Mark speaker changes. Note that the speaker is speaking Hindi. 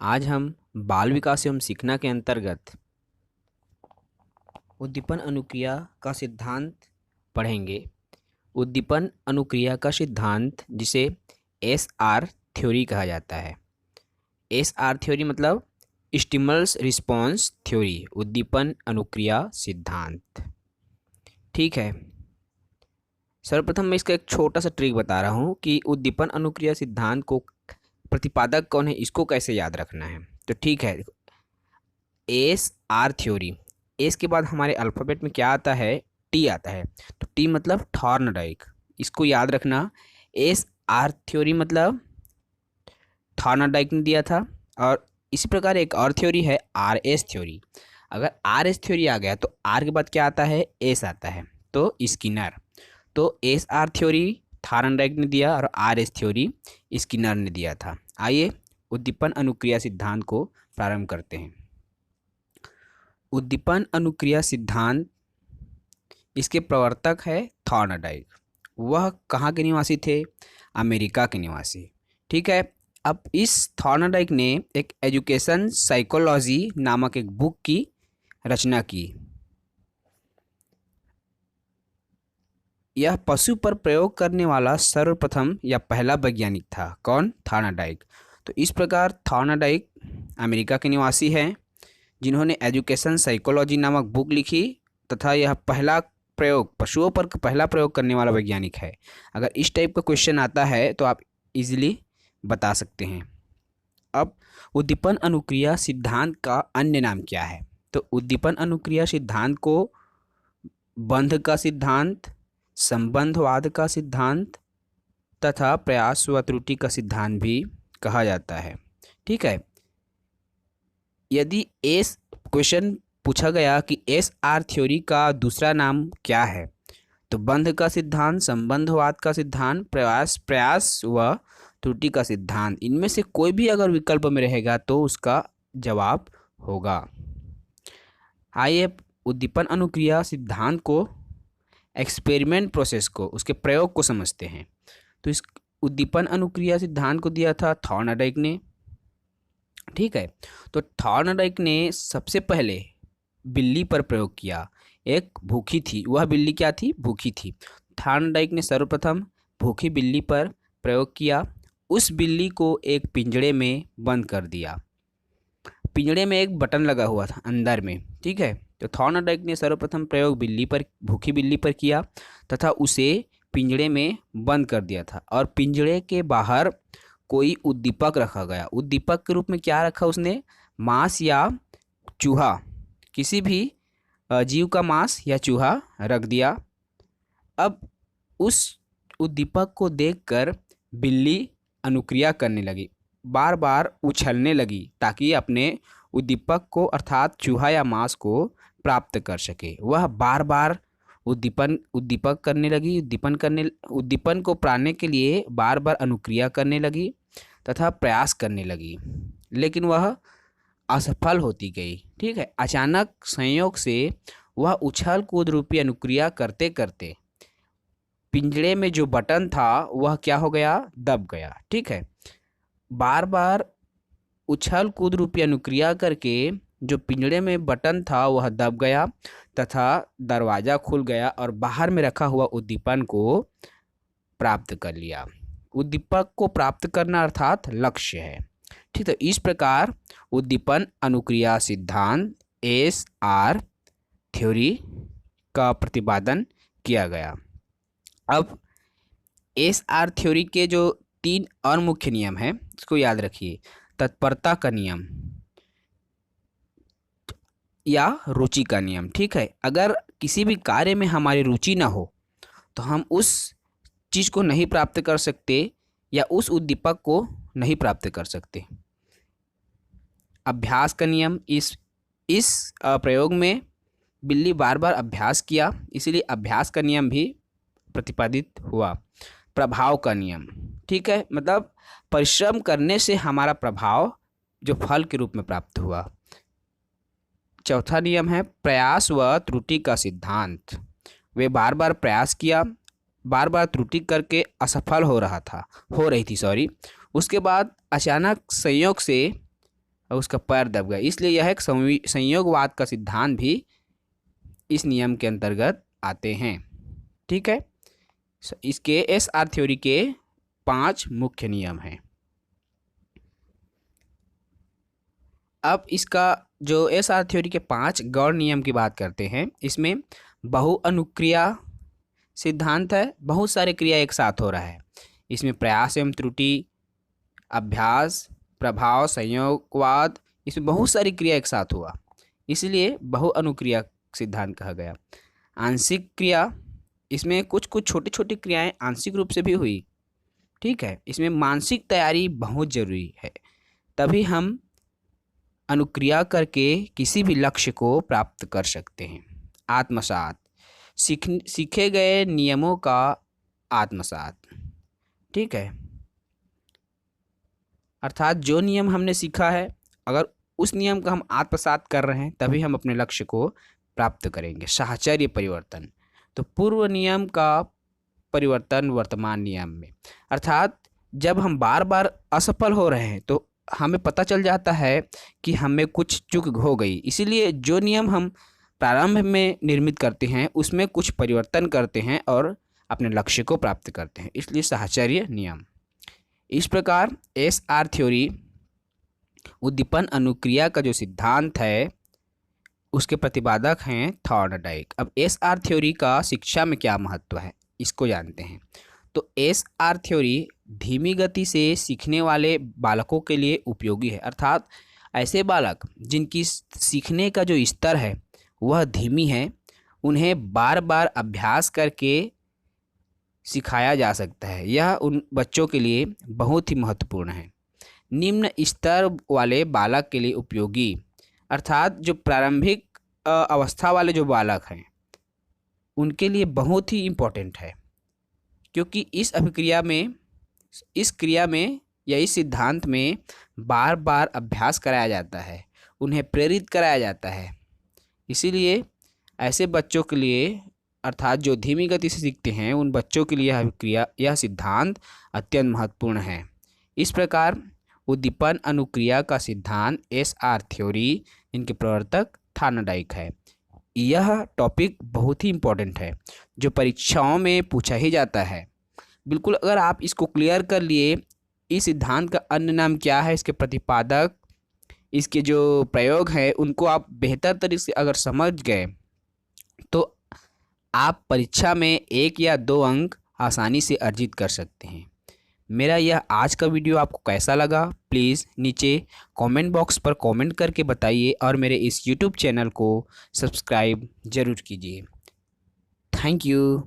Speaker 1: आज हम बाल विकास एवं सीखना के अंतर्गत उद्दीपन अनुक्रिया का सिद्धांत पढ़ेंगे। उद्दीपन अनुक्रिया का सिद्धांत जिसे एसआर थ्योरी कहा जाता है। एसआर थ्योरी मतलब स्टिमुलस रिस्पॉन्स थ्योरी, उद्दीपन अनुक्रिया सिद्धांत। ठीक है, सर्वप्रथम मैं इसका एक छोटा सा ट्रिक बता रहा हूँ कि उद्दीपन अनुक्रिया सिद्धांत को प्रतिपादक कौन है इसको कैसे याद रखना है। तो ठीक है, एस आर थ्योरी, एस के बाद हमारे अल्फ़ाबेट में क्या आता है, टी आता है। तो टी मतलब थॉर्नडाइक, इसको याद रखना। एस आर थ्योरी मतलब थॉर्नडाइक ने दिया था। और इसी प्रकार एक और थ्योरी है आर एस थ्योरी। अगर आर एस थ्योरी आ गया तो आर के बाद क्या आता है, एस आता है, तो स्किनर। तो एस आर थ्योरी थॉर्नडाइक ने दिया और आर एस थ्योरी स्किनर ने दिया था। आइए उद्दीपन अनुक्रिया सिद्धांत को प्रारंभ करते हैं। उद्दीपन अनुक्रिया सिद्धांत, इसके प्रवर्तक है थॉर्नडाइक। वह कहाँ के निवासी थे, अमेरिका के निवासी। ठीक है, अब इस थॉर्नडाइक ने एक एजुकेशन साइकोलॉजी नामक एक बुक की रचना की। यह पशु पर प्रयोग करने वाला सर्वप्रथम या पहला वैज्ञानिक था। कौन, थॉर्नडाइक। तो इस प्रकार थॉर्नडाइक अमेरिका के निवासी हैं जिन्होंने एजुकेशन साइकोलॉजी नामक बुक लिखी, तथा यह पहला प्रयोग, पशुओं पर पहला प्रयोग करने वाला वैज्ञानिक है। अगर इस टाइप का क्वेश्चन आता है तो आप इजीली बता सकते हैं। अब उद्दीपन अनुक्रिया सिद्धांत का अन्य नाम क्या है। तो उद्दीपन अनुक्रिया सिद्धांत को बंध का सिद्धांत, संबंधवाद का सिद्धांत तथा प्रयास व त्रुटि का सिद्धांत भी कहा जाता है। ठीक है, यदि एस क्वेश्चन पूछा गया कि एस आर थ्योरी का दूसरा नाम क्या है, तो बंध का सिद्धांत, संबंधवाद का सिद्धांत, प्रयास व त्रुटि का सिद्धांत, इनमें से कोई भी अगर विकल्प में रहेगा तो उसका जवाब होगा। आइए उद्दीपन अनुक्रिया सिद्धांत को, एक्सपेरिमेंट प्रोसेस को, उसके प्रयोग को समझते हैं। तो इस उद्दीपन अनुक्रिया सिद्धांत को दिया था थॉर्नडाइक ने। ठीक है, तो थॉर्नडाइक ने सबसे पहले बिल्ली पर प्रयोग किया। एक भूखी थी, वह बिल्ली क्या थी, भूखी थी। थॉर्नडाइक ने सर्वप्रथम भूखी बिल्ली पर प्रयोग किया। उस बिल्ली को एक पिंजड़े में बंद कर दिया। पिंजड़े में एक बटन लगा हुआ था अंदर में। ठीक है, तो थॉर्नडाइक ने सर्वप्रथम प्रयोग बिल्ली पर, भूखी बिल्ली पर किया तथा उसे पिंजड़े में बंद कर दिया था। और पिंजड़े के बाहर कोई उद्दीपक रखा गया। उद्दीपक के रूप में क्या रखा उसने, मांस या चूहा, किसी भी जीव का मांस या चूहा रख दिया। अब उस उद्दीपक को देखकर बिल्ली अनुक्रिया करने लगी, बार बार उछलने लगी ताकि अपने उद्दीपक को अर्थात चूहा या मांस को प्राप्त कर सके। वह बार बार उद्दीपक करने लगी, उद्दीपन को पाने के लिए बार बार अनुक्रिया करने लगी तथा प्रयास करने लगी, लेकिन वह असफल होती गई। ठीक है, अचानक संयोग से वह उछल कूद रूपी अनुक्रिया करते करते पिंजड़े में जो बटन था वह क्या हो गया, दब गया। ठीक है, बार बार उछल कूद रूपी अनुक्रिया करके जो पिंजड़े में बटन था वह दब गया तथा दरवाज़ा खुल गया और बाहर में रखा हुआ उद्दीपन को प्राप्त कर लिया। उद्दीपक को प्राप्त करना अर्थात लक्ष्य है। ठीक है, इस प्रकार उद्दीपन अनुक्रिया सिद्धांत एस आर थ्योरी का प्रतिपादन किया गया। अब एस आर थ्योरी के जो 3 और मुख्य नियम हैं इसको याद रखिए। तत्परता का नियम या रुचि का नियम। ठीक है, अगर किसी भी कार्य में हमारी रुचि ना हो तो हम उस चीज़ को नहीं प्राप्त कर सकते या उस उद्दीपक को नहीं प्राप्त कर सकते। अभ्यास का नियम, इस प्रयोग में बिल्ली बार बार अभ्यास किया, इसलिए अभ्यास का नियम भी प्रतिपादित हुआ। प्रभाव का नियम, ठीक है, मतलब परिश्रम करने से हमारा प्रभाव जो फल के रूप में प्राप्त हुआ। चौथा नियम है प्रयास व त्रुटि का सिद्धांत। वे बार बार प्रयास किया, बार बार त्रुटि करके असफल हो रही थी। उसके बाद अचानक संयोग से और उसका पैर दब गया, इसलिए यह एक संयोगवाद का सिद्धांत भी इस नियम के अंतर्गत आते हैं। ठीक है, इसके एसआर थ्योरी के 5 मुख्य नियम हैं। अब इसका जो एसआर थ्योरी के 5 गौण नियम की बात करते हैं, इसमें बहुअनुक्रिया सिद्धांत है, बहुत सारे क्रिया एक साथ हो रहा है। इसमें प्रयास एवं त्रुटि, अभ्यास, प्रभाव, संयोगवाद, इसमें बहुत सारी क्रिया एक साथ हुआ, इसलिए बहुअनुक्रिया सिद्धांत कहा गया। आंशिक क्रिया, इसमें कुछ कुछ छोटी छोटी क्रियाएं आंशिक रूप से भी हुई। ठीक है, इसमें मानसिक तैयारी बहुत जरूरी है, तभी हम अनुक्रिया करके किसी भी लक्ष्य को प्राप्त कर सकते हैं। आत्मसात, सीखे गए नियमों का आत्मसात। ठीक है, अर्थात जो नियम हमने सीखा है, अगर उस नियम का हम आत्मसात कर रहे हैं तभी हम अपने लक्ष्य को प्राप्त करेंगे। साहचर्य परिवर्तन, तो पूर्व नियम का परिवर्तन वर्तमान नियम में, अर्थात जब हम बार बार असफल हो रहे हैं तो हमें पता चल जाता है कि हमें कुछ चूक हो गई, इसीलिए जो नियम हम प्रारंभ में निर्मित करते हैं उसमें कुछ परिवर्तन करते हैं और अपने लक्ष्य को प्राप्त करते हैं, इसलिए साहचर्य नियम। इस प्रकार एसआर थ्योरी उद्दीपन अनुक्रिया का जो सिद्धांत है उसके प्रतिपादक हैं थॉर्नडाइक। अब एसआर थ्योरी का शिक्षा में क्या महत्व है, इसको जानते हैं। तो एसआर थ्योरी धीमी गति से सीखने वाले बालकों के लिए उपयोगी है, अर्थात ऐसे बालक जिनकी सीखने का जो स्तर है वह धीमी है, उन्हें बार बार अभ्यास करके सिखाया जा सकता है। यह उन बच्चों के लिए बहुत ही महत्वपूर्ण है। निम्न स्तर वाले बालक के लिए उपयोगी, अर्थात जो प्रारंभिक अवस्था वाले जो बालक हैं उनके लिए बहुत ही इम्पोर्टेंट है, क्योंकि इस क्रिया में या इस सिद्धांत में बार बार अभ्यास कराया जाता है, उन्हें प्रेरित कराया जाता है। इसीलिए ऐसे बच्चों के लिए, अर्थात जो धीमी गति से सीखते हैं उन बच्चों के लिए यह सिद्धांत अत्यंत महत्वपूर्ण है। इस प्रकार उद्दीपन अनुक्रिया का सिद्धांत एसआर थ्योरी, इनके प्रवर्तक थॉर्नडाइक है। यह टॉपिक बहुत ही इम्पोर्टेंट है जो परीक्षाओं में पूछा ही जाता है। बिल्कुल, अगर आप इसको क्लियर कर लिए, इस सिद्धांत का अन्य नाम क्या है, इसके प्रतिपादक, इसके जो प्रयोग है उनको आप बेहतर तरीके से अगर समझ गए तो आप परीक्षा में 1 या 2 अंक आसानी से अर्जित कर सकते हैं। मेरा यह आज का वीडियो आपको कैसा लगा, प्लीज़ नीचे कमेंट बॉक्स पर कमेंट करके बताइए और मेरे इस यूट्यूब चैनल को सब्सक्राइब ज़रूर कीजिए। Thank you.